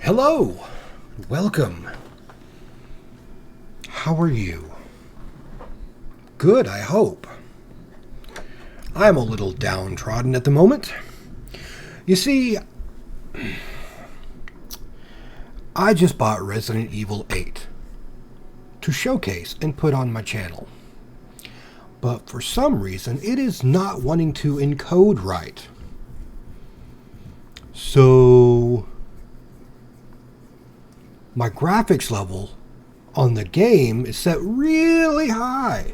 Hello, welcome. How are you? Good, I hope. I'm a little downtrodden at the moment. You see, I just bought Resident Evil 8 to showcase and put on my channel. But for some reason, it is not wanting to encode right. So my graphics level on the game is set really high,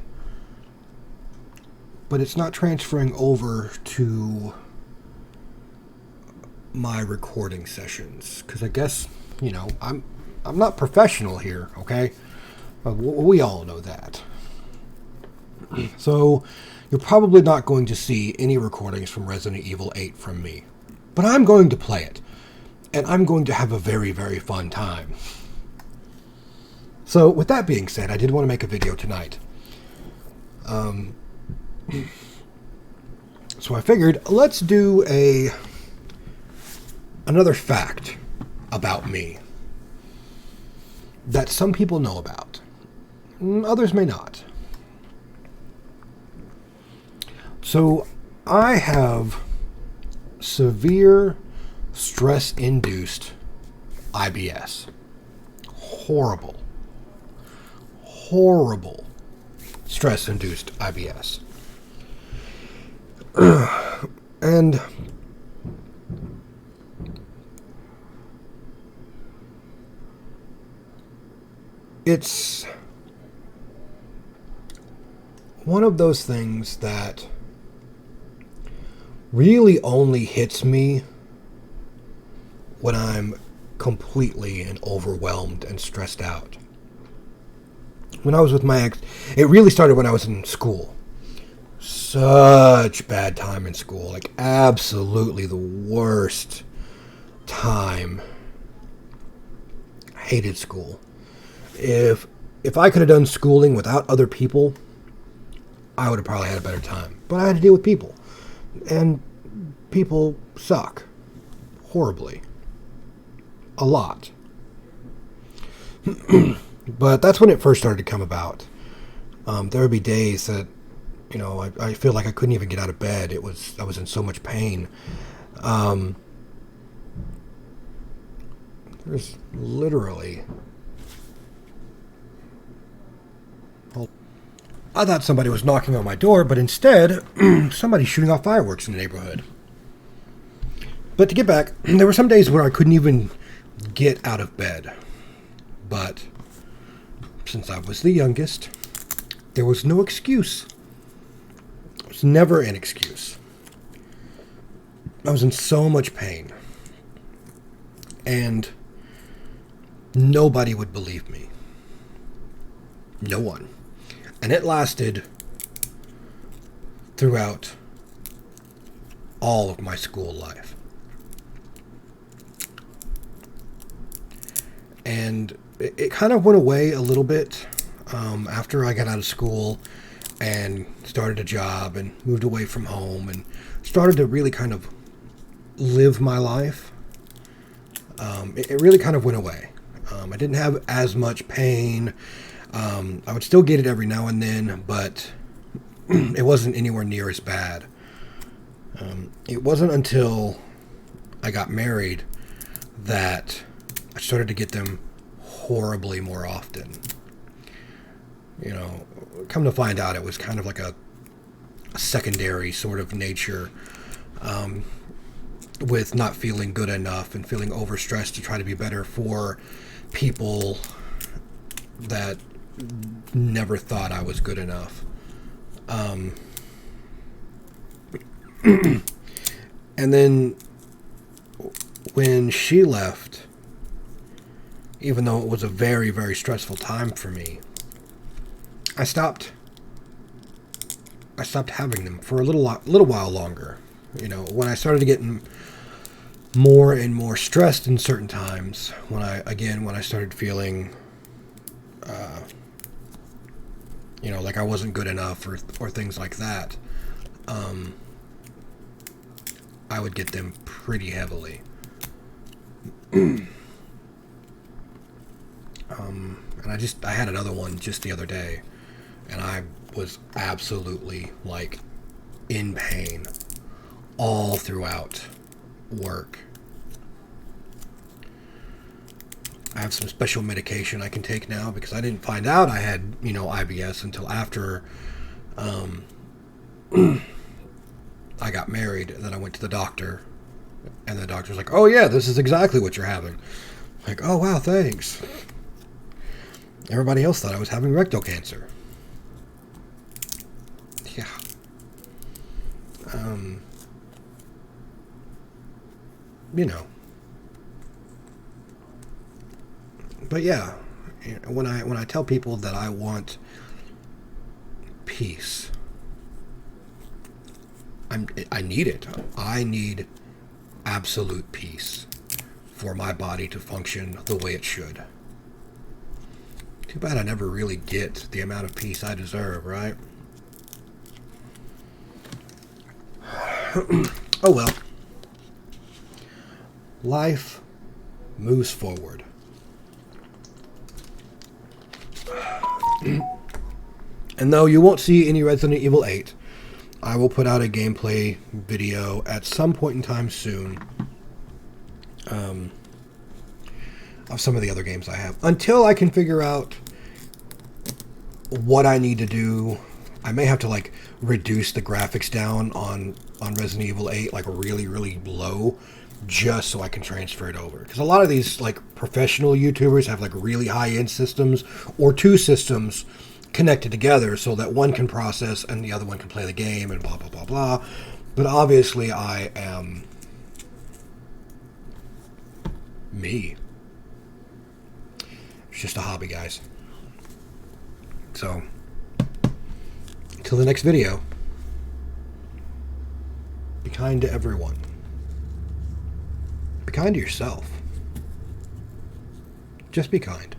but it's not transferring over to my recording sessions because I guess, I'm not professional here, okay? We all know that. So you're probably not going to see any recordings from Resident Evil 8 from me, but I'm going to play it. And I'm going to have a very, very fun time. So, with that being said, I did want to make a video tonight. So I figured, let's do another fact about me that some people know about. Others may not. So, I have severe stress-induced IBS. Horrible stress-induced IBS. And it's one of those things that really only hits me when I'm completely and overwhelmed and stressed out. When I was with my ex, it really started when I was in school. Such bad time in school. Like, absolutely the worst time. I hated school. If I could have done schooling without other people, I would have probably had a better time. But I had to deal with people. And people suck. Horribly. A lot. But that's when it first started to come about. There would be days that, I feel like I couldn't even get out of bed. I was in so much pain. There's literally... I thought somebody was knocking on my door, but instead, somebody's shooting off fireworks in the neighborhood. But to get back, there were some days where I couldn't even get out of bed. But since I was the youngest, there was no excuse. There was never an excuse. I was in so much pain. And nobody would believe me. No one. And it lasted throughout all of my school life. And it kind of went away a little bit after I got out of school and started a job and moved away from home and started to really kind of live my life. It really kind of went away. I didn't have as much pain. I would still get it every now and then, but it wasn't anywhere near as bad. It wasn't until I got married that I started to get them horribly more often. Come to find out, it was kind of like a secondary sort of nature, with not feeling good enough and feeling overstressed to try to be better for people that never thought I was good enough. And then when she left, even though it was a very, very stressful time for me, I stopped having them for a little while longer. When I started getting more and more stressed in certain times, when I started feeling like I wasn't good enough or things like that, I would get them pretty heavily. And I had another one just the other day, and I was absolutely like in pain all throughout work. I have some special medication I can take now because I didn't find out I had, IBS until after I got married. And then I went to the doctor, and the doctor's like, "Oh yeah, this is exactly what you're having." I'm like, "Oh wow, thanks." Everybody else thought I was having rectal cancer. Yeah. You know. But yeah, when I tell people that I want peace, I need it. I need absolute peace for my body to function the way it should. Too bad I never really get the amount of peace I deserve, right? Oh well. Life moves forward. And though you won't see any Resident Evil 8, I will put out a gameplay video at some point in time soon of some of the other games I have. Until I can figure out what I need to do, I may have to like reduce the graphics down on Resident Evil 8 like really, really low, just so I can transfer it over. Because a lot of these like professional YouTubers have like really high-end systems or two systems connected together so that one can process and the other one can play the game and blah blah blah blah. But obviously I am me. It's just a hobby, guys. So until the next video, be kind to everyone. Be kind to yourself. Just be kind.